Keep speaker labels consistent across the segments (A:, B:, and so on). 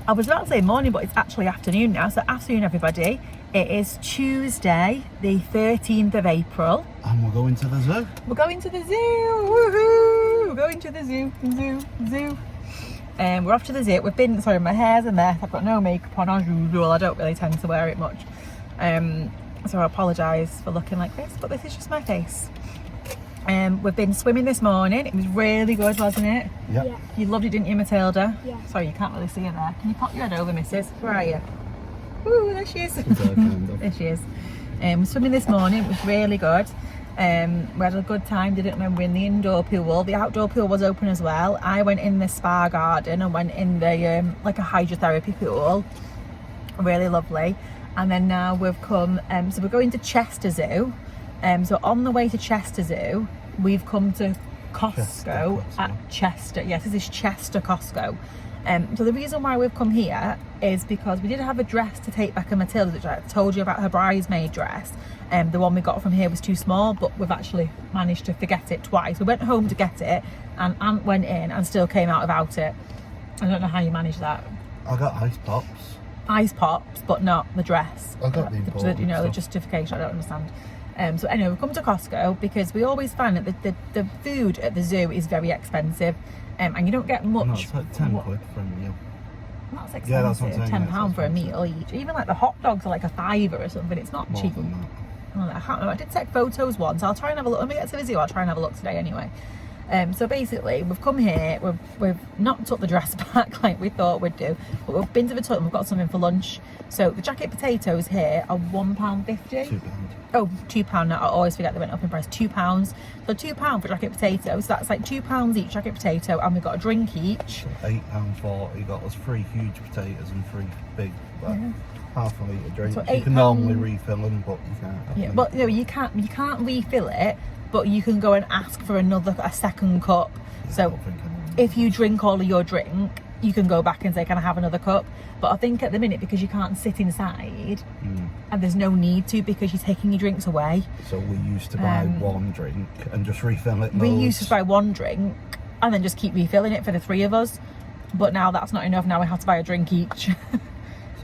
A: I was about to say morning, but it's actually afternoon now. So afternoon, everybody. It is Tuesday, the 13th of April.
B: And we're going to the zoo.
A: We're going to the zoo. Woohoo! We're going to the zoo. We're off to the zoo. We've been, sorry, my hair's a mess. I've got no makeup on as usual. I don't really tend to wear it much. So I apologise for looking like this, but this is just my face. We've been swimming this morning. It was really good, wasn't it?
B: Yep. Yeah.
A: You loved it, didn't you, Matilda?
C: Yeah.
A: Sorry, you can't really see her there. Can you pop your head over, missus? Where are you? Ooh, there she is. There she is. Swimming this morning, it was really good. We had a good time, didn't we? We were in the indoor pool. The outdoor pool was open as well. I went in the spa garden and went in the like a hydrotherapy pool. Really lovely. And then now we've come, so we're going to Chester Zoo. So on the way to Chester Zoo, we've come to Costco at Chester. Yes, this is Chester Costco. So the reason why we've come here is because we did have a dress to take back in Matilda, which I told you about, her bridesmaid dress. The one we got from here was too small, but we've actually managed to forget it twice. We went home to get it, and Aunt went in and still came out without it. I don't know how you managed that.
B: I got ice pops.
A: Ice pops, but not the dress.
B: I got the important
A: you know, the
B: stuff.
A: justification, I don't understand. So anyway, we've come to Costco because we always find that the food at the zoo is very expensive, and you don't get much.
B: No, it's like 10 quid for a meal.
A: That's expensive.
B: Yeah, that's what I'm saying,
A: £10 for a meal each. Even like the hot dogs are like a £5 or something. It's not
B: More
A: cheap.
B: than that.
A: I can't remember. I did take photos once. I'll try and have a look. When we get to the zoo, I'll try and have a look today anyway. So basically, we've come here, we've not took the dress back like we thought we'd do, but we've been to the toilet and we've got something for lunch. So the jacket potatoes here are £1.50.
B: £2.
A: Oh, £2 now. I always forget they went up in price. £2. So £2 for jacket potatoes. So that's like £2 each jacket potato, and we've got a drink each.
B: So £8.40 got us 3 huge potatoes and 3 big, half a litre drinks.
A: So
B: you can normally refill them, but you can't.
A: Yeah, but no, you can't refill it, but you can go and ask for a second cup. So if you drink all of your drink, you can go back and say, can I have another cup? But I think at the minute, because you can't sit inside, and there's no need to because you're taking your drinks away.
B: So we used to buy one drink and just refill it.
A: We used to buy one drink and then just keep refilling it for the 3 of us. But now that's not enough. Now we have to buy a drink each.
B: So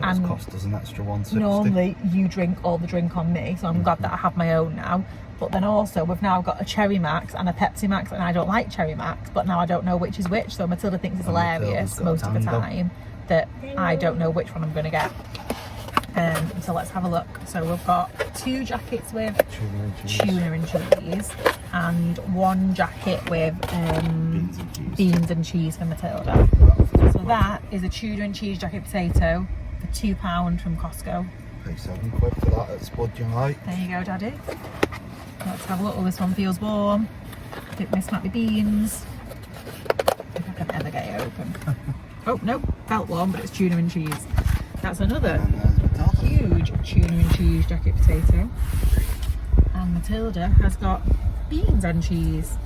B: it's cost us an extra £1.60.
A: Normally you drink all the drink on me, so I'm glad that I have my own now. But then also we've now got a Cherry Max and a Pepsi Max, and I don't like Cherry Max, but now I don't know which is which. So Matilda thinks it's hilarious most of the time that I don't know which one I'm going to get. So let's have a look. So we've got 2 jackets with tuna and cheese, and 1 jacket with beans and cheese for Matilda. So that is a tuna and cheese jacket potato for £2 from Costco.
B: Pay 7 quid for that at Spud You Like.
A: There you go, Daddy. Let's have a look. Oh, this one feels warm. Didn't miss my beans. If I can ever get it open. Oh no, felt warm, but it's tuna and cheese. That's another huge tuna and cheese jacket potato. And Matilda has got beans and cheese.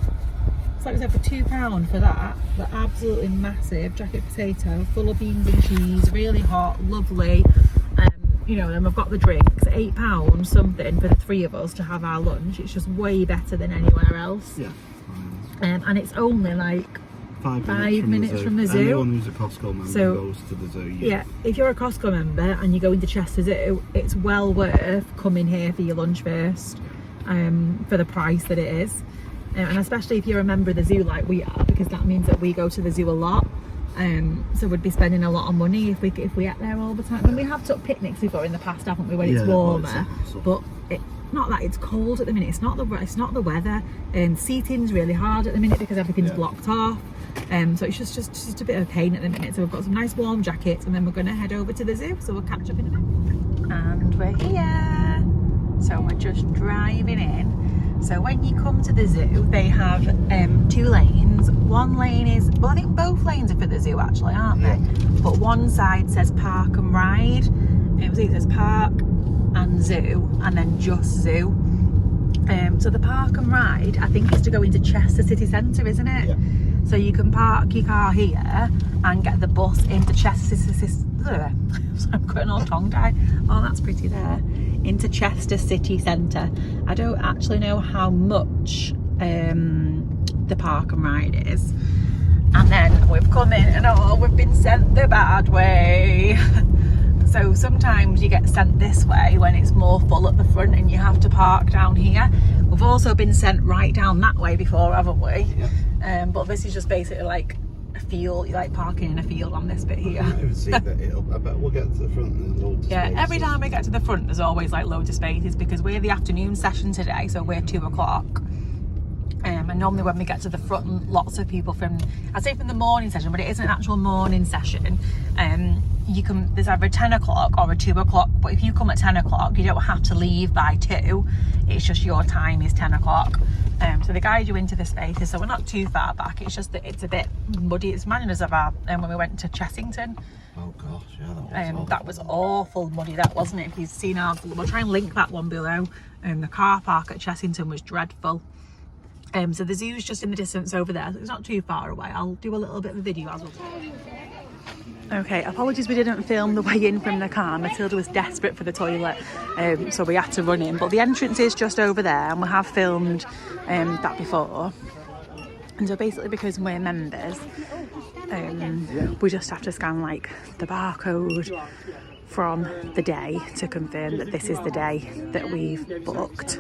A: So like I said, for £2 for that, the absolutely massive jacket potato full of beans and cheese, really hot, lovely. You know, then we've got the drinks, £8 something for the 3 of us to have our lunch. It's just way better than anywhere else.
B: Yeah.
A: And it's only like
B: 5
A: minutes from the zoo.
B: Anyone who's a Costco member goes to the zoo.
A: Yeah, if you're a Costco member and you go into Chester Zoo, it's well worth coming here for your lunch first, for the price that it is. And especially if you're a member of the zoo like we are, because that means that we go to the zoo a lot. So we'd be spending a lot of money if we ate there all the time. And we have took picnics before in the past, haven't we, when it's warmer. But not that it's cold at the minute. It's not the weather. Seating's really hard at the minute because everything's blocked off. So it's just a bit of a pain at the minute. So we've got some nice warm jackets, and then we're going to head over to the zoo. So we'll catch up in a bit. And we're here. So we're just driving in. So when you come to the zoo, they have 2 lanes. One lane is, well, I think both lanes are for the zoo actually, aren't they? But one side says park and ride. It says park and zoo, and then just zoo. So the park and ride, I think, is to go into Chester city centre, isn't it? Yeah. So you can park your car here and get the bus into Chester city. So I'm going all tongue-tied. Oh, that's pretty there. Into Chester city centre. I don't actually know how much the park and ride is. And then we've come in and oh, we've been sent the bad way. So sometimes you get sent this way when it's more full at the front and you have to park down here. We've also been sent right down that way before, haven't we?
B: Yeah.
A: But this is just basically like a field, you like parking in a field on this bit here.
B: I bet we'll get to the front and there's loads of spaces.
A: Every time we get to the front there's always like loads of spaces because we're the afternoon session today, so we're 2 o'clock. And normally when we get to the front, lots of people from, I'd say from the morning session, but it isn't an actual morning session. There's either a 10 o'clock or a 2 o'clock, but if you come at 10 o'clock, you don't have to leave by 2. It's just your time is 10 o'clock. So they guide you into the spaces, so we're not too far back. It's just that it's a bit muddy. It's reminding us of when we went to Chessington.
B: Oh gosh, yeah,
A: that was awful muddy, that wasn't it? If you've seen we'll try and link that one below. The car park at Chessington was dreadful. So the zoo's just in the distance over there, so it's not too far away. I'll do a little bit of a video as well. Okay, apologies we didn't film the way in from the car. Matilda was desperate for the toilet, so we had to run in. But the entrance is just over there, and we have filmed that before. And so basically, because we're members, we just have to scan like the barcode from the day to confirm that this is the day that we've booked.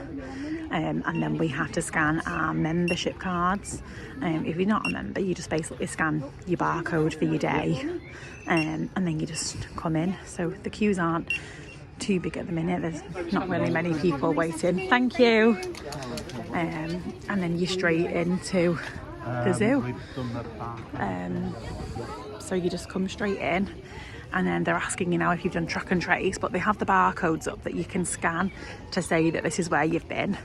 A: And then we have to scan our membership cards. If you're not a member, you just basically scan your barcode for your day, and then you just come in. So the queues aren't too big at the minute. There's not really many people waiting. Thank you. And then you're straight into the zoo. So you just come straight in. And then they're asking you now if you've done track and trace, but they have the barcodes up that you can scan to say that this is where you've been.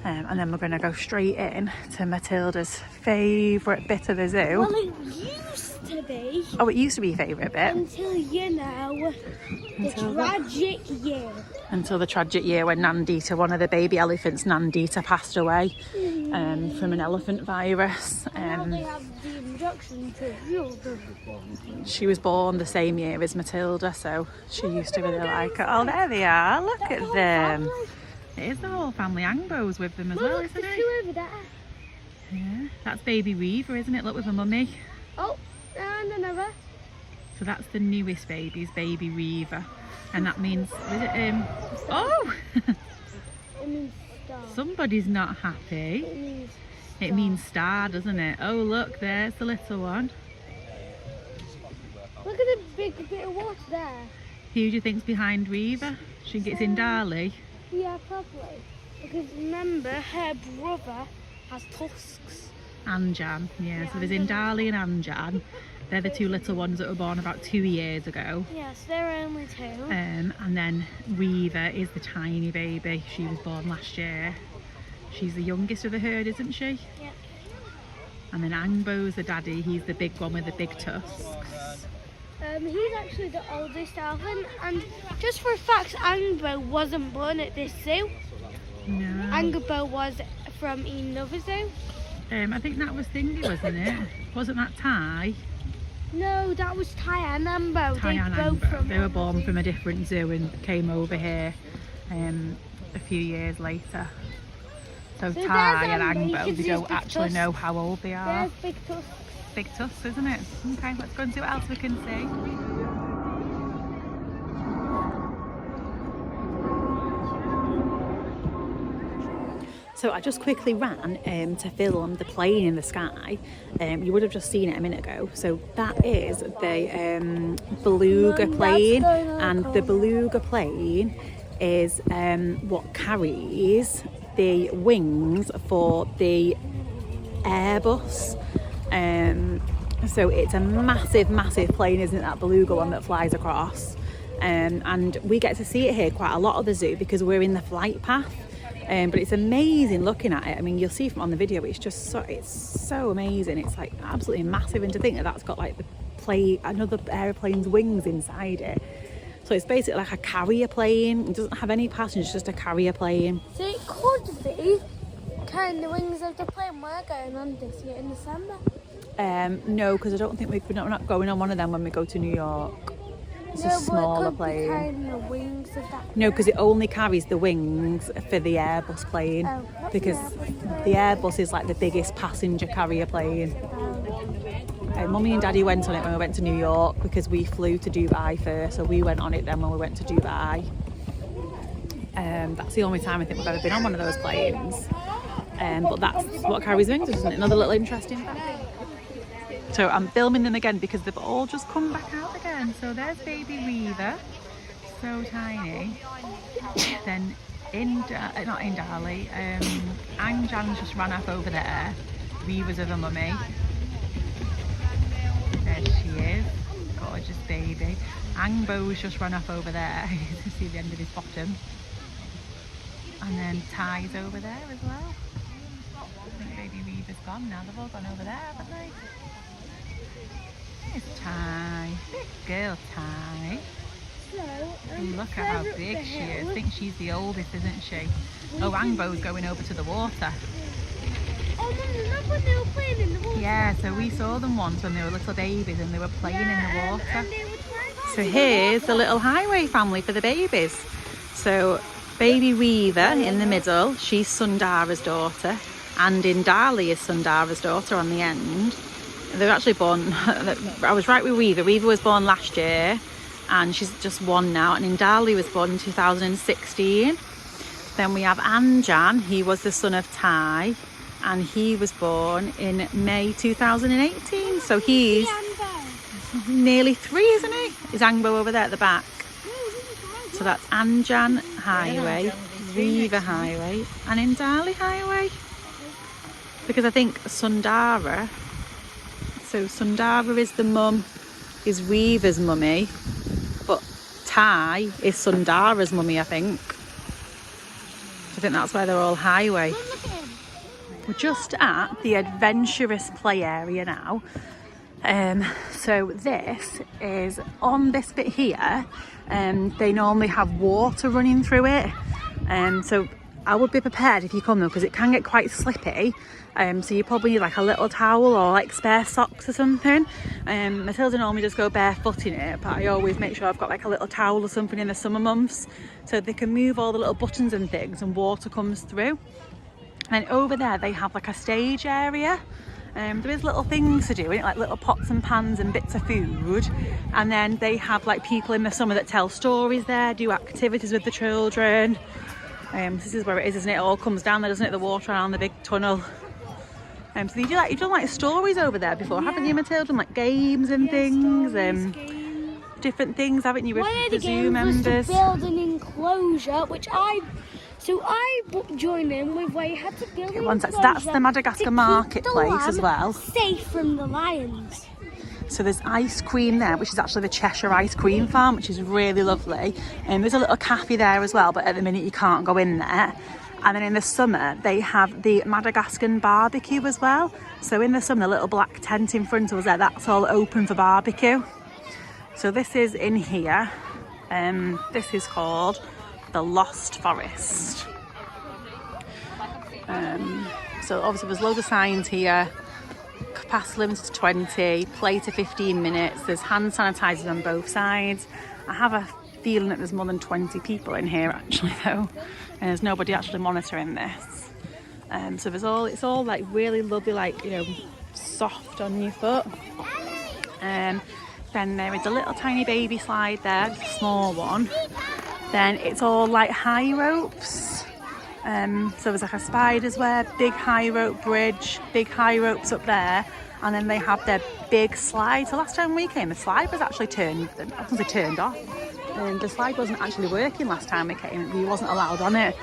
A: And then we're going to go straight in to Matilda's favourite bit of the zoo.
C: Well, it used to be.
A: Oh, it used to be your favourite bit?
C: Until, the tragic year.
A: Until the tragic year when Nandita, one of the baby elephants, Nandita, passed away from an elephant virus.
C: Now they have the injection to heal them.
A: She was born the same year as Matilda, so she used to really like it. Oh, there they are. Look at them.
C: Family.
A: It is the whole family. Angbo's with them as well, isn't
C: there's
A: it?
C: 2 over there.
A: Yeah, that's baby Weaver, isn't it? Look with her mummy.
C: Oh, and another.
A: So that's the newest baby's baby Weaver. And that means, is it, oh!
C: It means star.
A: Somebody's not happy.
C: It means star.
A: Star, doesn't it? Oh, look, there's the little one.
C: Look at the big bit of water there.
A: Who do you think's behind Weaver? She think it's in Darley?
C: Yeah, probably. Because remember, her brother has tusks.
A: Anjan, yeah. So there's Indali and Anjan. They're the 2 little ones that were born about 2 years ago.
C: Yes, they're only 2.
A: And then Weaver is the tiny baby. She was born last year. She's the youngest of the herd, isn't she?
C: Yeah.
A: And then Angbo's the daddy. He's the big one with the big tusks.
C: He's actually the oldest elephant, and just for a fact, Angbo wasn't born at this zoo.
A: No.
C: Angbo was from another zoo.
A: I think that was Thingy, wasn't it? Wasn't that Ty?
C: No, that was Ty and Angbo.
A: Ty and Angbo. They were born from a different zoo and came over here a few years later. So Ty and Angbo, they don't actually know how old they are.
C: There's big tusks.
A: Big tusks, isn't it? Okay, let's go and see what else we can see. So I just quickly ran to film the plane in the sky. You would have just seen it a minute ago. So that is the beluga plane, and the beluga plane is what carries the wings for the Airbus. So it's a massive plane, isn't it, that beluga one that flies across, and we get to see it here quite a lot at the zoo because we're in the flight path, but it's amazing looking at it. I mean, you'll see from on the video, but it's so amazing. It's like absolutely massive, and to think that that's got like another aeroplane's wings inside it. So it's basically like a carrier plane. It doesn't have any passengers, just a carrier plane.
C: So it could be carrying the wings of the plane we're going on this year in December.
A: No, because I don't think we're not going on one of them when we go to New York. It's a smaller plane.
C: Be carrying the wings of that.
A: No, because it only carries the wings for the Airbus plane, because the Airbus is like the biggest passenger carrier plane. Mummy and Daddy went on it when we went to New York because we flew to Dubai first, so we went on it then when we went to Dubai. That's the only time I think we've ever been on one of those planes. But that's what carries wings, isn't it? Another little interesting fact. So I'm filming them again because they've all just come back out again. So there's baby Weaver, so tiny. Then not in Dali, Angjan's just ran off over there. Weaver's with her mummy. There she is, gorgeous baby. Angbo's just run off over there. You can see the end of his bottom. And then Ty's over there as well. I think baby Weaver's gone now. They've all gone over there, haven't they? There's Ty. Big girl Ty. Look at how big she is. I think she's the oldest, isn't she? Oh, Angbo's going over to the water.
C: Oh, Mum, remember when they were playing in the water?
A: Yeah, so we saw them once when they were little babies and they were playing in the water.
C: And they were trying
A: So here's the little highway family for the babies. So baby Weaver in the middle, she's Sundara's daughter, and Indali is Sundara's daughter on the end. They were actually born, I was right with Weaver. Weaver was born last year and she's just 1 now, and Indali was born in 2016. Then we have Anjan, he was the son of Ty, and he was born in May 2018. So he's nearly 3, isn't he? Is Angbo over there at the back? So that's Anjan Highway, Weaver Highway, and Indali Highway. Because I think Sundara, so Sundara is the mum, is Weaver's mummy, but Ty is Sundara's mummy, I think. I think that's why they're all highway. We're just at the adventurous play area now. So this is on this bit here. They normally have water running through it. So I would be prepared if you come though, because it can get quite slippy. So you probably need like a little towel or like spare socks or something. Matilda normally just go barefoot in it, but I always make sure I've got like a little towel or something in the summer months, so they can move all the little buttons and things and water comes through. And over there they have like a stage area. There is little things to do, like little pots and pans and bits of food. And then they have like people in the summer that tell stories there, do activities with the children. This is where it is, isn't it? It all comes down there, doesn't it? The water around the big tunnel. So you've done like stories over there before, haven't you, Matilda? Like games and things, different things, haven't you, with the zoo members?
C: Was to build an enclosure, which I joined in with where you had to build an enclosure.
A: That's the Madagascar marketplace as well.
C: Safe from the lions.
A: So there's ice cream there, which is actually the Cheshire ice cream farm, which is really lovely. And there's a little cafe there as well, but at the minute you can't go in there. And then in the summer, they have the Madagascar barbecue as well. So in the summer, the little black tent in front of us there, that's all open for barbecue. So this is in here. This is called the Lost Forest. So obviously there's loads of signs here. Capacity limit to 20, play to 15 minutes. There's hand sanitizers on both sides. I have a feeling that there's more than 20 people in here actually though. And there's nobody actually monitoring this. So it's all like really lovely, like, you know, soft on your foot. Then there is a little tiny baby slide there, just a small one. Then it's all like high ropes. So there's like a spider's web, big high rope bridge, big high ropes up there. And then they have their big slide. So last time we came, the slide was actually turned off. The slide wasn't actually working last time we came. We wasn't allowed on it.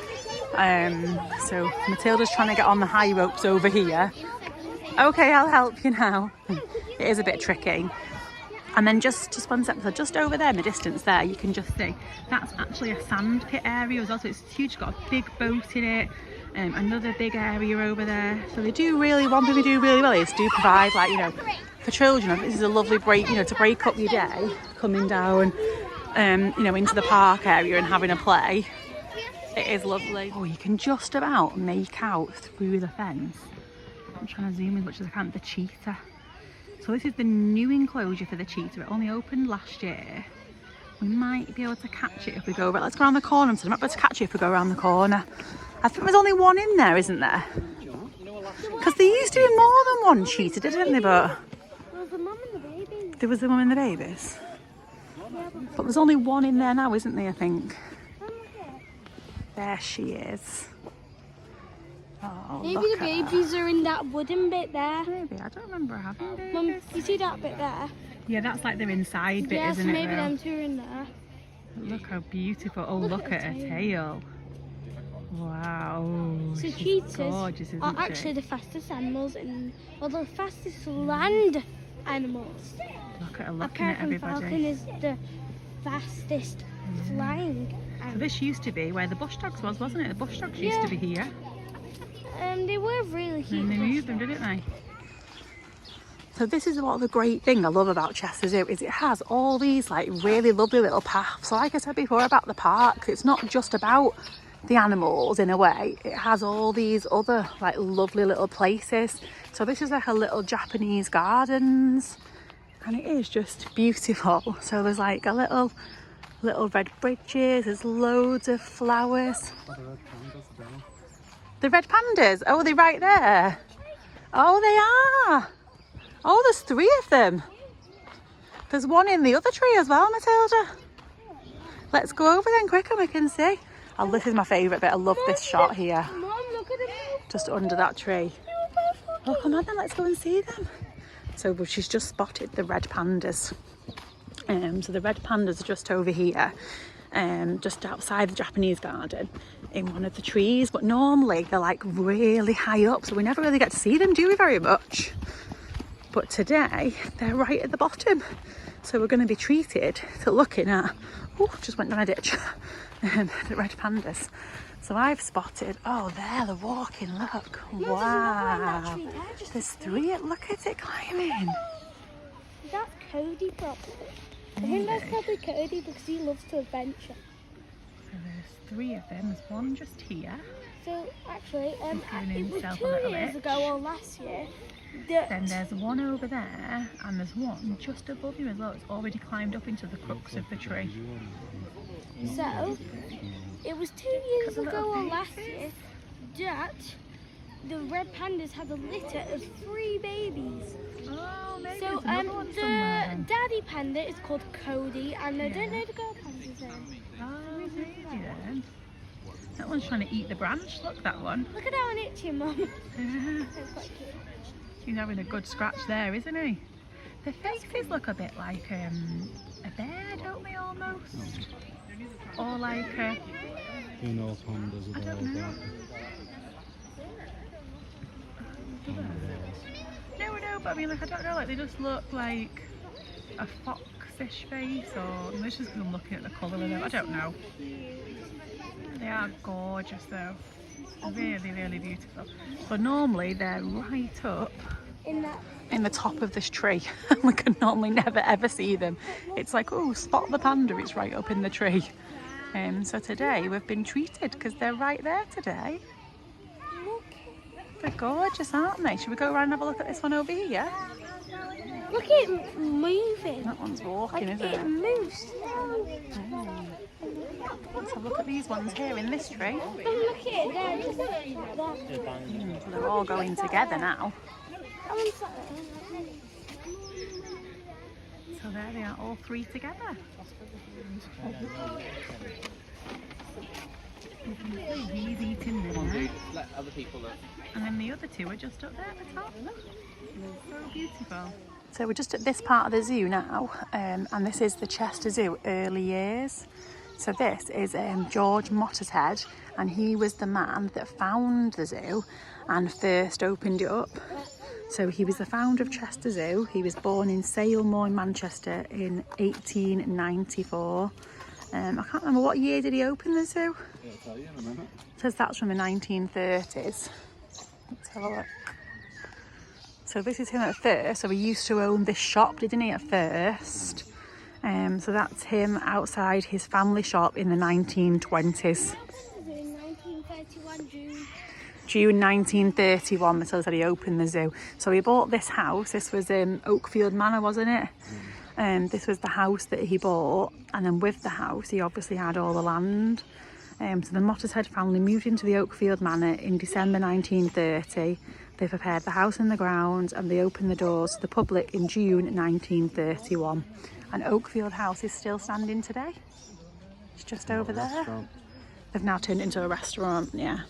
A: So Matilda's trying to get on the high ropes over here. Okay, I'll help you now. It is a bit tricky. And then just one second, so just over there in the distance there, you can just see that's actually a sand pit area as well. So it's huge, got a big boat in it. Another big area over there. So one thing they do really well is do provide, like, you know, for children. This is a lovely break, you know, to break up your day, coming down, you know, into the park area and having a play. It is lovely. Oh, you can just about make out through the fence. I'm trying to zoom in as much as I can. The cheetah. So this is the new enclosure for the cheetah. It only opened last year. We might be able to catch it if we go around. Let's go around the corner. So we might be able to catch it if we go around the corner. I think there's only one in there, isn't there? Because there used to be more than one cheetah, didn't they? But
C: the mum and the baby.
A: There was the mum and the babies?
C: Yeah,
A: But there's only one in there now, isn't there, I think?
C: look at it.
A: There she is. Oh,
C: Maybe
A: look
C: the
A: at her.
C: babies are in that wooden bit there.
A: Maybe, I don't remember having babies.
C: Mum, you see that bit there?
A: Yeah, that's like their inside bit,
C: Yes,
A: isn't it?
C: maybe
A: though?
C: them two are in there.
A: Look how beautiful. Oh, look
C: Look
A: at
C: at
A: her
C: the
A: tail. Wow.
C: So
A: She's
C: cheetahs
A: gorgeous, isn't
C: are
A: she?
C: actually the fastest animals well, the fastest land animals.
A: Look at her
C: A
A: looking at
C: peregrine falcon
A: everybody.
C: is the fastest flying
A: So
C: animal.
A: this used to be where the bush dogs was, wasn't it? The bush dogs used to be here.
C: They were really cute.
A: And they moved them, didn't they? So this is what the great thing I love about Chester Zoo is it has all these like really lovely little paths. So like I said before about the park, it's not just about the animals in a way. It has all these other like lovely little places. So this is like a little Japanese gardens and it is just beautiful. So there's like a little red bridges, there's loads of flowers. The red pandas, oh, they're right there. Oh, they are. Oh, there's 3 of them. There's one in the other tree as well, Matilda. Let's go over then quick and we can see. Oh, this is my favourite bit. I love this shot here.
C: Mom, look at them.
A: Just under that tree. Oh, come on then, let's go and see them. So she's just spotted the red pandas. So the red pandas are just over here, just outside the Japanese garden in one of the trees. But normally they're like really high up, so we never really get to see them, do we, very much? But today they're right at the bottom. So we're going to be treated to looking at, oh, just went down a ditch, the red pandas. So I've spotted, oh, there they're walking, look. Wow. There's 3, look at it climbing.
C: That's Cody probably. I think that's probably Cody because he loves to adventure.
A: So there's 3 of them, there's one just here.
C: So actually,
A: giving
C: it was
A: himself a
C: 2
A: little
C: years
A: itch.
C: ago or last year.
A: Then there's one over there and there's one just above you as well. It's already climbed up into the crux of the tree.
C: So, it was 2 years ago or last year that the red pandas had a litter of 3 babies.
A: Oh, maybe
C: So,
A: there's another one
C: the
A: somewhere then.
C: daddy panda is called Cody, and I don't know the girl panda's name.
A: Oh, maybe then. That one's trying to eat the branch. Look, that one.
C: Look at that one itching, Mum. That's quite cute.
A: He's having a good scratch there, isn't he? The faces look a bit like a bear, don't they, almost? Or like a...
B: You know, pandas
A: I
B: are
A: don't
B: all
A: know.
B: that.
A: No, but I mean, like, I don't know, like, they just look like a foxish face, or maybe it's just because I'm looking at the colour of them, I don't know. They are gorgeous though, really, really beautiful. But normally they're right up in the top of this tree. We can normally never ever see them. It's like, oh, spot the panda, it's right up in the tree. So today we've been treated because they're right there today. They're gorgeous, aren't they? Should we go around and have a look at this one over here?
C: Look at it moving.
A: That one's walking,
C: Like
A: isn't
C: it
A: it?
C: moves.
A: Let's have a look at these ones here in this tree.
C: Look at it, they're just there.
A: So they're all going together now.
C: That one's like
A: So there they are, all 3 together. He's eating there.
D: Let other people look.
A: And then the other 2 are just up there at the top. So beautiful. So we're just at this part of the zoo now, and this is the Chester Zoo early years. So this is George Mottershead, and he was the man that found the zoo and first opened it up. So he was the founder of Chester Zoo. He was born in Sale Moor in Manchester in 1894. I can't remember what year did he open the zoo.
B: I'll tell you in a minute.
A: It says that's from the 1930s. Let's have a look. So this is him at first. So he used to own this shop, didn't he, at first? So that's him outside his family shop in the 1920s.
C: in 1931 June.
A: June 1931, Matilda said he opened the zoo. So he bought this house. This was Oakfield Manor, wasn't it? This was the house that he bought. And then with the house, he obviously had all the land. So the Mottershead family moved into the Oakfield Manor in December 1930. They prepared the house and the grounds, and they opened the doors to the public in June 1931. And Oakfield House is still standing today. It's just over there.
B: Restaurant.
A: They've now turned it into a restaurant, yeah.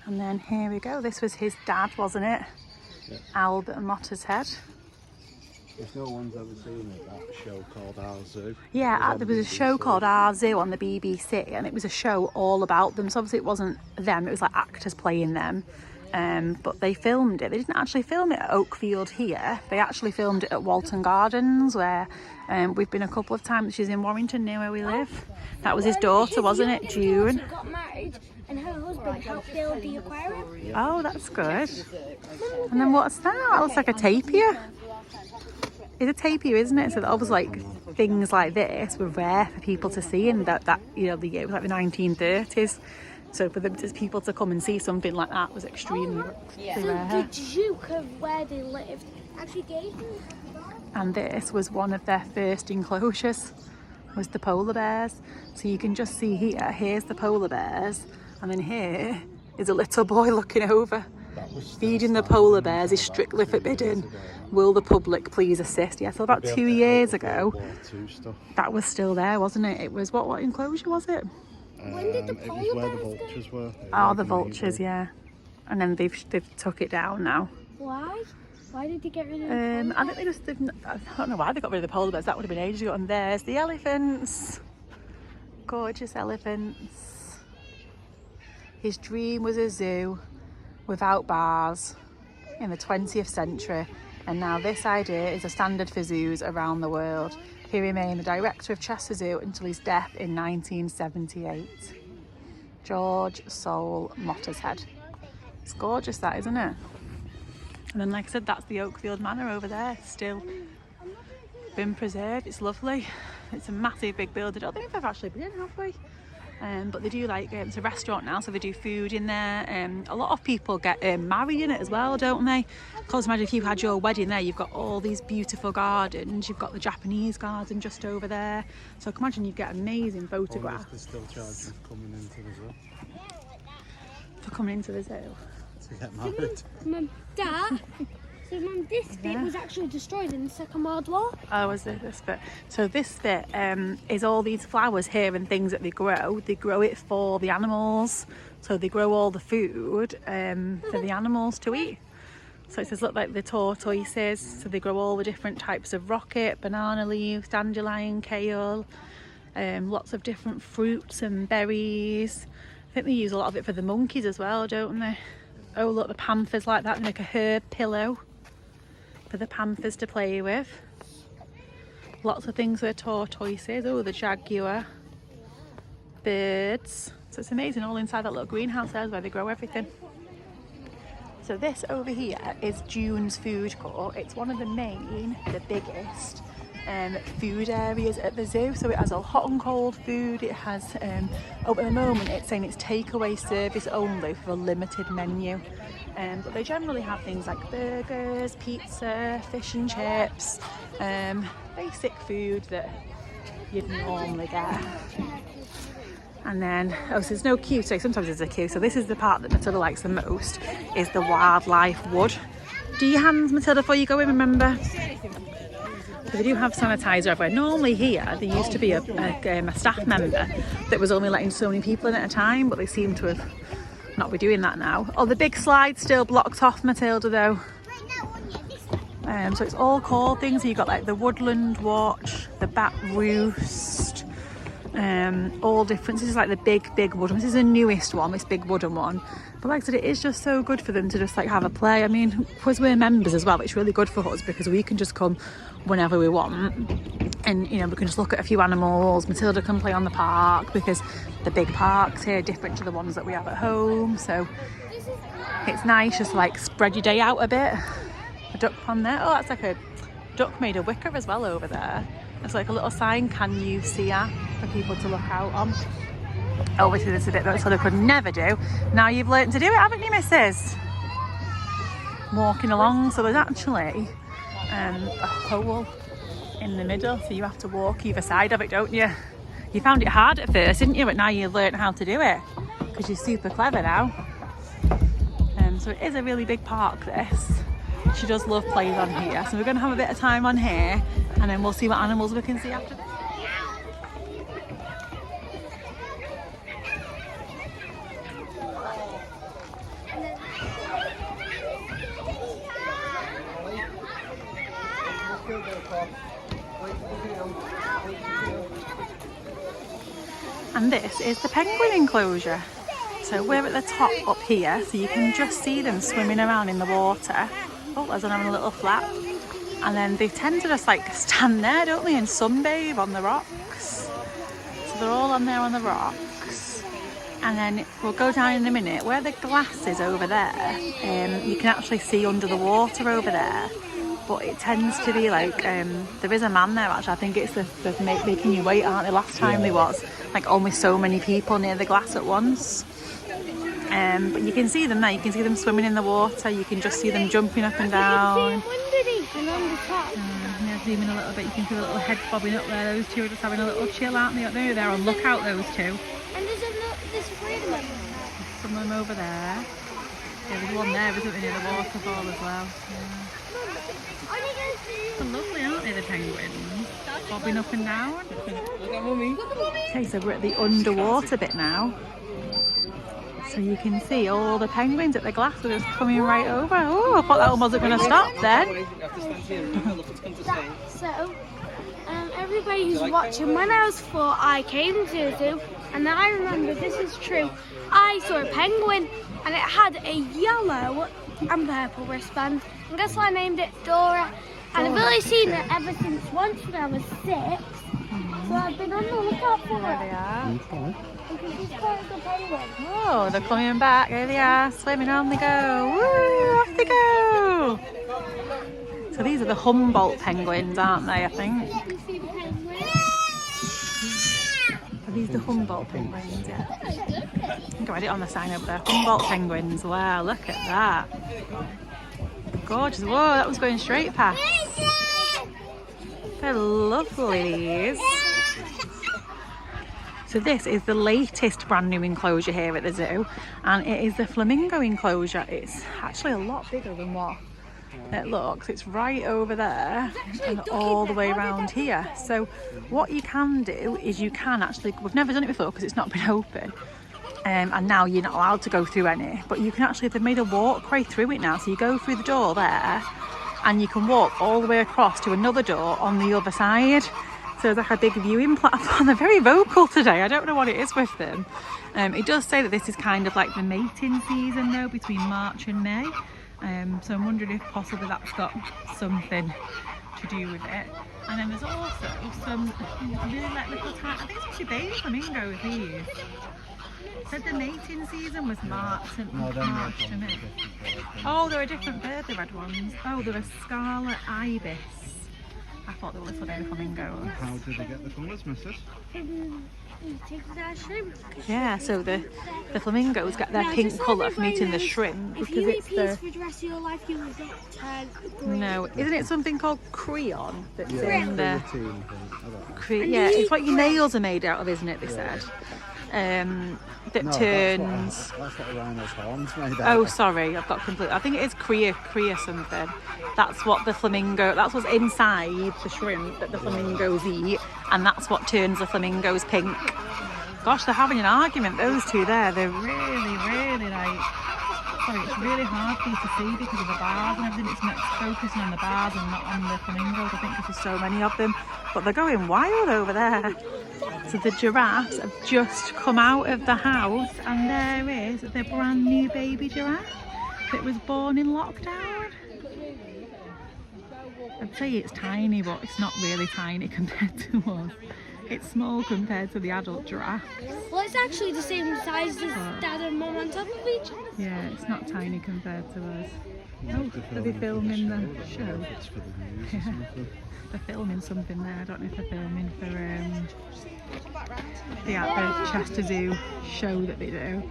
A: And then here we go. This was his dad, wasn't it?
B: Yeah.
A: Albert Mottershead.
B: If no one's ever seen it, that show called Our Zoo.
A: Yeah, there was a show called Our Zoo on the BBC, and it was a show all about them. So obviously it wasn't them, it was like actors playing them. But they filmed it. They didn't actually film it at Oakfield here. They actually filmed it at Walton Gardens, where we've been a couple of times. She's in Warrington, near where we live. That was his daughter, wasn't it, June?
C: Got married, and her husband helped build the aquarium.
A: Oh, that's good. And then what's that? That looks like a tapir. It's a tapir, isn't it? So that was like things like this were rare for people to see in that you know, the year, it was like the 1930s. So for people to come and see something like that was extremely rare.
C: The Duke of where they lived actually gave them.
A: And this was one of their first enclosures, was the polar bears. So you can just see here, here's the polar bears, and then here is a little boy looking over. Feeding the polar bears is strictly forbidden. Will the public please assist? Yeah, so about 2 years ago, that was still there, wasn't it? It was, what enclosure was it?
C: When did the
B: It was
C: polar
B: where the
C: bears
B: vultures were.
A: Oh, the vultures, yeah. And then they've took it down now.
C: Why? Why did they get rid of
A: I think they just didn't. I don't know why they got rid of the polar bears. That would have been ages ago. And there's the elephants. Gorgeous elephants. His dream was a zoo without bars in the 20th century. And now this idea is a standard for zoos around the world. He remained the director of Chester Zoo until his death in 1978. George Soule Mottershead. It's gorgeous, that, isn't it? And then, like I said, that's the Oakfield Manor over there, still been preserved. It's lovely. It's a massive big building. I don't think we've ever actually been in, have we? But they do like, it's a restaurant now, so they do food in there. A lot of people get married in it as well, don't they? Because imagine if you had your wedding there, you've got all these beautiful gardens. You've got the Japanese garden just over there. So I can imagine you'd get amazing photographs.
B: They're still charging for coming into the zoo.
A: For coming into the zoo.
B: To get married.
C: Mum, Dad. So, Mum, this bit was actually destroyed in the Second World War.
A: Oh, is it this bit? So this bit is all these flowers here and things that they grow. They grow it for the animals. So they grow all the food for the animals to eat. So it says, look, like the tortoises. So they grow all the different types of rocket, banana leaves, dandelion, kale, lots of different fruits and berries. I think they use a lot of it for the monkeys as well, don't they? Oh, look, the panthers like that. They make a herb pillow for the panthers to play with. Lots of things for tortoises. Oh, the jaguar. Birds. So it's amazing, all inside that little greenhouse there is where they grow everything. So this over here is June's food court. It's one of the biggest food areas at the zoo. So it has a hot and cold food. It has, at the moment it's saying it's takeaway service only for a limited menu. But they generally have things like burgers, pizza, fish and chips, basic food that you'd normally get. And then, so there's no queue, so sometimes there's a queue. So this is the part that Matilda likes the most, is the wildlife wood. Do your hands, Matilda, before you go in, remember? So they do have sanitizer everywhere. Normally here, there used to be a staff member that was only letting so many people in at a time, but they seem to have not be doing that now. Oh, the big slide's still blocked off, Matilda, though. So it's all called things. So you've got like the Woodland Watch, the Bat Roost, all different. This is like the big wooden. This is the newest one, this big wooden one. But like I said, it is just so good for them to just like have a play. I mean, because we're members as well, it's really good for us because we can just come whenever we want. And, you know, we can just look at a few animals. Matilda can play on the park because the big parks here are different to the ones that we have at home. So it's nice just to like spread your day out a bit. A duck pond there. Oh, that's like a duck made of wicker as well over there. It's like a little sign, can you see her, for people to look out on. Obviously there's a bit that Matilda could never do. Now you've learnt to do it, haven't you, missus? Walking along, so there's actually a hole in the middle, so you have to walk either side of it, don't you? You found it hard at first, didn't you? But now you've learnt how to do it because you're super clever now. So it is a really big park, this. She does love playing on here. So we're going to have a bit of time on here and then we'll see what animals we can see after this. And this is the penguin enclosure. So we're at the top up here, so you can just see them swimming around in the water. Oh, there's one having a little flap. And then they tend to just like stand there, don't they, and sunbathe on the rocks. So they're all on there on the rocks. And then we'll go down in a minute. Where the glass is over there, you can actually see under the water over there. But it tends to be like, there is a man there actually. I think it's the making you wait, aren't they? Last time there was like almost so many people near the glass at once. But you can see them there, you can see them swimming in the water, you can just see them jumping up and down.
C: You can see them underneath and on the top.
A: Yeah, zoom in a little bit, you can see the little head bobbing up there. Those two are just having a little chill, aren't they? They're on lookout, those two.
C: And there's three of them.
A: Some of them over there. Yeah, there's one there, isn't there, near the waterfall as well. Yeah. They're lovely, aren't they, the penguins? Bobbing up and down. Okay, so we're at the underwater bit now. So you can see all the penguins at the glass are just coming right over. Oh, I thought that one wasn't going to stop then.
C: So, everybody who's watching, when I was 4, I came to the zoo, and I remember, this is true, I saw a penguin, and it had a yellow and purple wristband, and guess what I named it? Dora. And I've only seen it ever since once when I was 6, so I've been on the lookout for it.
A: There they are.
C: Because it's quite a penguin.
A: Oh, they're coming back. There they are, swimming on they go. Woo, off they go. So these are the Humboldt penguins, aren't they, I think?
C: You can see the penguin.
A: Are these the Humboldt penguins? Yeah. I think I read it on the sign over there. Humboldt penguins. Wow, look at that. Gorgeous. Whoa, that was going straight past. They're lovely, these. So this is the latest brand new enclosure here at the zoo, and it is the Flamingo enclosure. It's actually a lot bigger than what it looks. It's right over there and all the way around here. So what you can do is you can actually, we've never done it before because it's not been open, and now you're not allowed to go through any, but you can actually, they've made a walkway through it now. So you go through the door there and you can walk all the way across to another door on the other side. So there's like a big viewing platform. They're very vocal today. I don't know what it is with them. It does say that this is kind of like the mating season though, between March and May. So I'm wondering if possibly that's got something to do with it. And then there's also some really like little tiny, I think it's actually baby flamingos, these. It said the mating season was March to May. Oh, they're a different bird, the red ones. Oh, they're a scarlet ibis. I thought they were little baby flamingos.
B: How did they get the colours, missus?
A: Yeah, so the flamingos get their pink colour from eating the shrimp because it's the...
C: for the rest of your life, you will not turn green.
A: No, isn't it something called creon that's in the...
B: Yeah,
A: yeah, it's what your nails are made out of, isn't it, they said? That
B: no,
A: turns...
B: That's what a rhino's horns made out
A: Oh,
B: of.
A: sorry, I've got completely... I think it is Crea something. That's what the flamingo... That's what's inside the shrimp that the flamingos eat, and that's what turns the flamingos pink. Gosh, they're having an argument, those two there. They're really like... Sorry, it's really hard for you to see because of the bars and everything. It's focusing on the bars and not on the flamingos. I think because there's so many of them. But they're going wild over there. So the giraffes have just come out of the house, and there is the brand new baby giraffe that was born in lockdown. I'd say it's tiny, but it's not really tiny compared to us. It's small compared to the adult giraffe.
C: Well, it's actually the same size as Dad and Mum on top of each other.
A: Yeah, it's not tiny compared to us. Oh, are they filming the show?
B: It's for the news or
A: Yeah.
B: something.
A: They're filming something there. I don't know if they're filming for the Chester Zoo show that they do,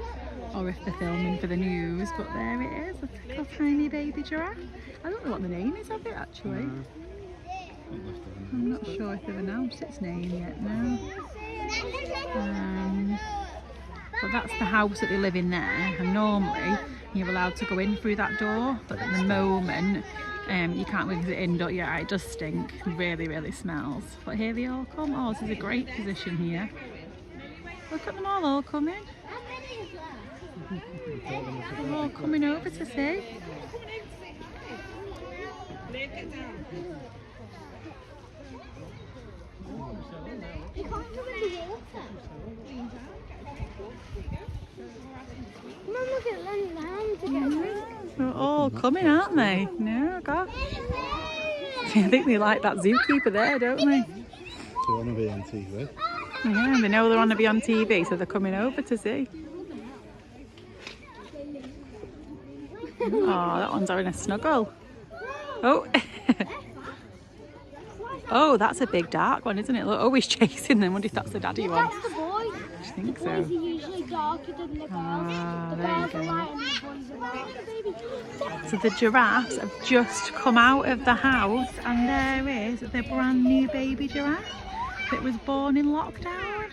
A: or if they're filming for the news. But there it is, a little tiny baby giraffe. I don't know what the name is of it actually. I'm not sure if they've announced its name yet now. But that's the house that they live in there, and normally You're allowed to go in through that door, but at the moment you can't really get in, don't you? It does stink. It really, really smells. But here they all come. Oh, this is a great position here. Look at them all coming. They're all coming over to see.
C: You can't come in the water. Mum, look at them down to get drinks.
A: They're all coming, aren't they? No, God. I think they like that zookeeper there, don't they?
B: They want to be on TV.
A: Yeah, they know they're on to be on TV, so they're coming over to see. Oh, that one's having a snuggle. Oh. Oh, that's a big dark one, isn't it? Look, oh, he's chasing them. I wonder if that's the daddy one.
C: That's the boy.
A: I think
C: The boys
A: so.
C: are usually darker than the girls.
A: Ah,
C: The
A: there you
C: girls are
A: go.
C: light and the boys are dark.
A: So the giraffes have just come out of the house, and there is the brand new baby giraffe that was born in lockdown.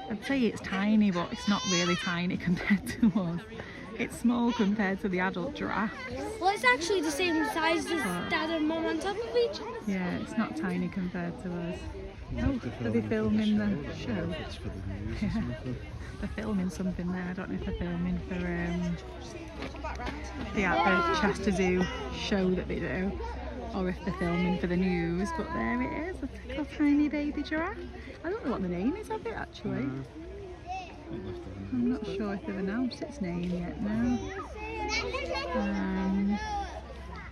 A: I'd say it's tiny, but it's not really tiny compared to us. It's small compared to the adult giraffe.
C: Well, it's actually the same size as Dad and Mum on top of each other.
A: Yeah, it's not tiny compared to us. Oh, are they filming the show?
B: It's for the news or
A: Yeah.
B: something.
A: They're filming something there. I don't know if they're filming for the Chester Zoo show that they do, or if they're filming for the news. But there it is, a little tiny baby giraffe. I don't know what the name is of it actually. I'm not sure if they've announced its name yet now.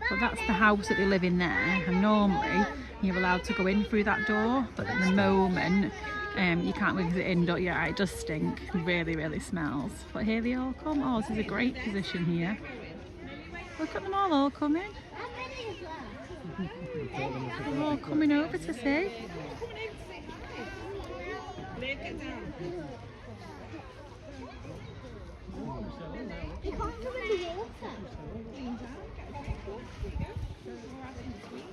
A: But that's the house that they live in there, and normally you're allowed to go in through that door, but at the moment you can't really get in, don't you? It does stink. It really, really smells. But here they all come. Oh, this is a great position here. Look at them all coming. They're all coming over to see.
C: You can't come in the water.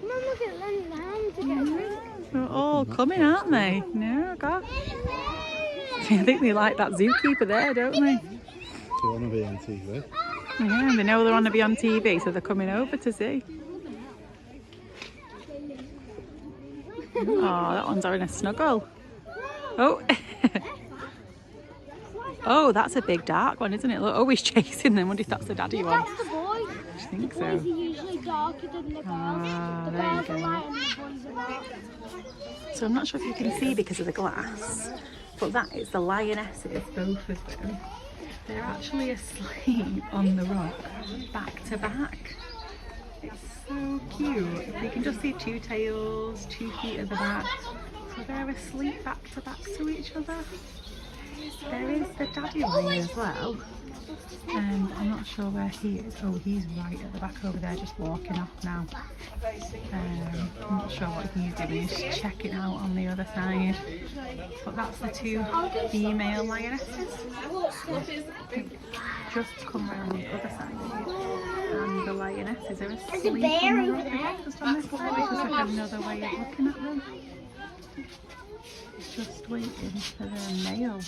C: Mum, look at them down to get drinks.
A: They're all coming, aren't they? No, God. I think they like that zookeeper there, don't they?
B: They want to be on TV.
A: Yeah, they know they're on to be on TV, so they're coming over to see. Oh, that one's having a snuggle. Oh. Oh, that's a big dark one, isn't it? Look, oh, he's chasing them. I wonder if that's the daddy one.
C: That's the boy.
A: I think
C: The boys are
A: so.
C: usually darker than the girls.
A: Ah,
C: The
A: there you
C: girls are
A: go.
C: light and the boys are dark.
A: So I'm not sure if you can see because of the glass, but that is the lionesses, both of them. They're actually asleep on the rock, back to back. It's so cute. You can just see two tails, 2 feet at the back. So they're asleep back to back to each other. There is the daddy lion as well. And I'm not sure where he is. Oh, he's right at the back over there, just walking off now. I'm not sure what he's doing. He's checking out on the other side. But that's the 2 female lionesses. Just come round the other side. And the lionesses are asleep.
C: There's a bear
A: on the
C: over
A: rock.
C: there.
A: Just on this side, which is like another way of looking at them. Just waiting for the male.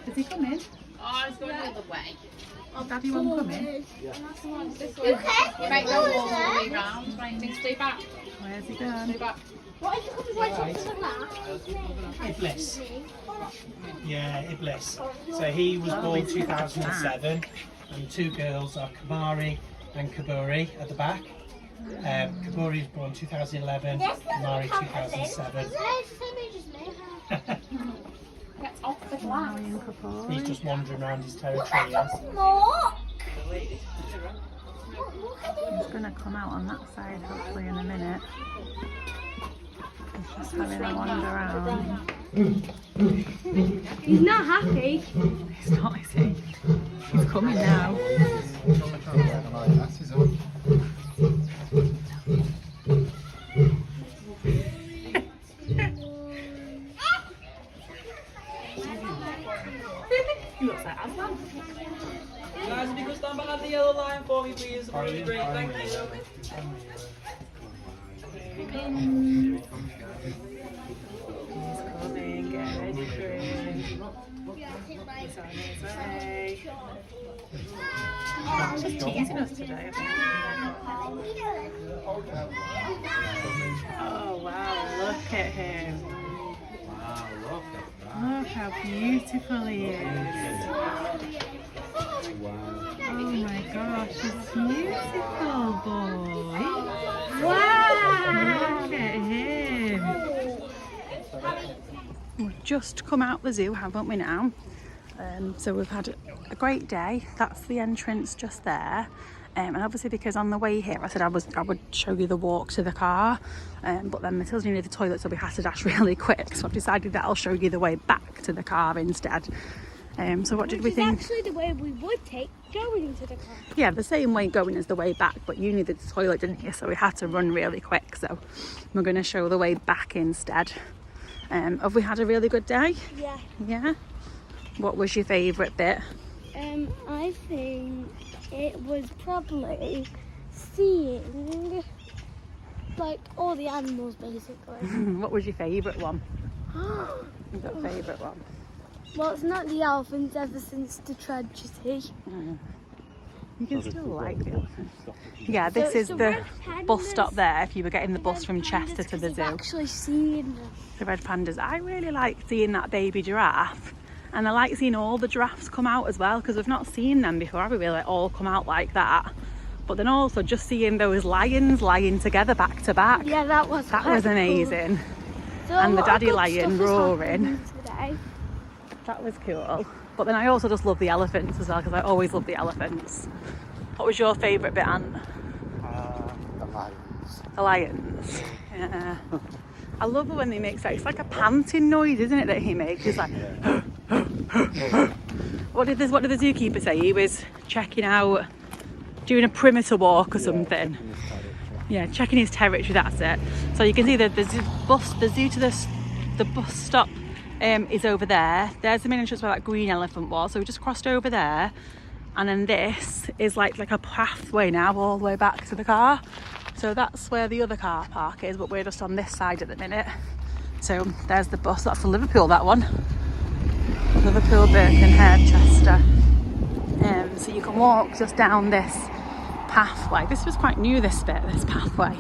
A: Is he coming?
D: Oh, it's going the other way.
A: Oh, Daddy won't come in.
D: This way. Right, go all the way round. Right, things stay back.
A: Where's he gone?
D: Stay back.
C: What if you come right up to the glass?
E: Iblis. Yeah, Iblis. So he was born 2007, and 2 girls are Kamari and Kaburi at the back. Kaburi was born 2011, Kamari 2007.
D: Get off the glass.
E: He's just wandering around his territory. Yes.
C: Look!
A: He's going to come out on that side hopefully in a minute. He's just having a wander around.
C: He's not happy.
A: He's not, is he? He's coming now. He looks like Aslan.
F: Guys, if you could stand behind the yellow line for me, please. That would be great. Thank you.
A: He's coming. Just teasing us today. Oh wow, look at him.
B: Wow, look at that.
A: Look how beautiful he is.
B: Wow.
A: Oh my gosh, he's beautiful, boy.
C: Wow!
A: Look at him. We've just come out the zoo, haven't we now? So we've had a great day. That's the entrance just there. And obviously because on the way here I said I would show you the walk to the car, but then Matilda needed the toilet, so we had to dash really quick, so I've decided that I'll show you the way back to the car instead. So what did we think?
C: Actually the way we would take going to the car.
A: Yeah, the same way going as the way back, but you needed the toilet, didn't you? So we had to run really quick, so we're going to show the way back instead. Have we had a really good day?
C: Yeah.
A: Yeah? What was your favourite bit?
C: I think it was probably seeing like all the animals basically.
A: What was your favourite one? Your favourite one?
C: Well, it's not the elephants ever since the tragedy.
A: You can still like the elephants. Yeah, this
C: So
A: is
C: it's
A: the
C: red
A: bus
C: pandas.
A: stop there if you were getting the bus from
C: Red
A: Chester
C: pandas,
A: to the
C: 'cause
A: zoo.
C: I've actually seen them.
A: The red pandas. I really like seeing that baby giraffe, and I like seeing all the giraffes come out as well, because we've not seen them before, have we? Really all come out like that. But then also just seeing those lions lying together back to back.
C: Yeah, that was
A: That
C: quite
A: was
C: cool.
A: amazing.
C: So
A: And
C: a
A: the
C: lot of
A: daddy
C: good
A: lion
C: stuff has
A: roaring.
C: happened today.
A: That was cool. But then I also just love the elephants as well, because I always love the elephants. What was your favourite bit, Ant?
B: The lions.
A: The lions. Yeah. I love it when they make that. It's like a panting noise, isn't it, that he makes? He's like, What did the zookeeper say? He was checking out, doing a perimeter walk or something. Yeah, checking his territory, that's it. So you can see that the bus stop is over there. There's the main entrance where that green elephant was. So we just crossed over there. And then this is like a pathway now all the way back to the car. So that's where the other car park is, but we're just on this side at the minute. So there's the bus. That's the Liverpool, that one. Liverpool, Birkenhead, Chester. So you can walk just down this pathway. This was quite new, this pathway,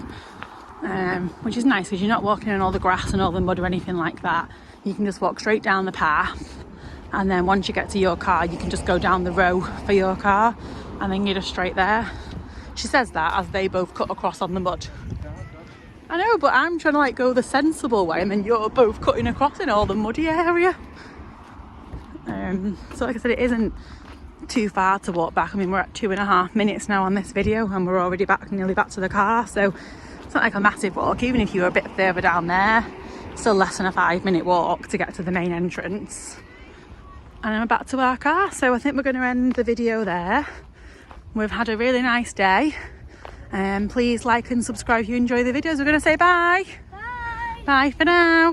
A: which is nice because you're not walking in all the grass and all the mud or anything like that. You can just walk straight down the path, and then once you get to your car you can just go down the row for your car, and then you're just straight there. She says that as they both cut across on the mud. I know, but I'm trying to go the sensible way, and then you're both cutting across in all the muddy area. So like I said, it isn't too far to walk back. I mean, we're at 2.5 minutes now on this video and we're already nearly back to the car, so it's not like a massive walk. Even if you were a bit further down there, still less than a 5-minute walk to get to the main entrance. And I'm back to our car, so I think we're going to end the video there. We've had a really nice day. Please like and subscribe if you enjoy the videos. We're going to say bye.
C: Bye.
A: Bye for now.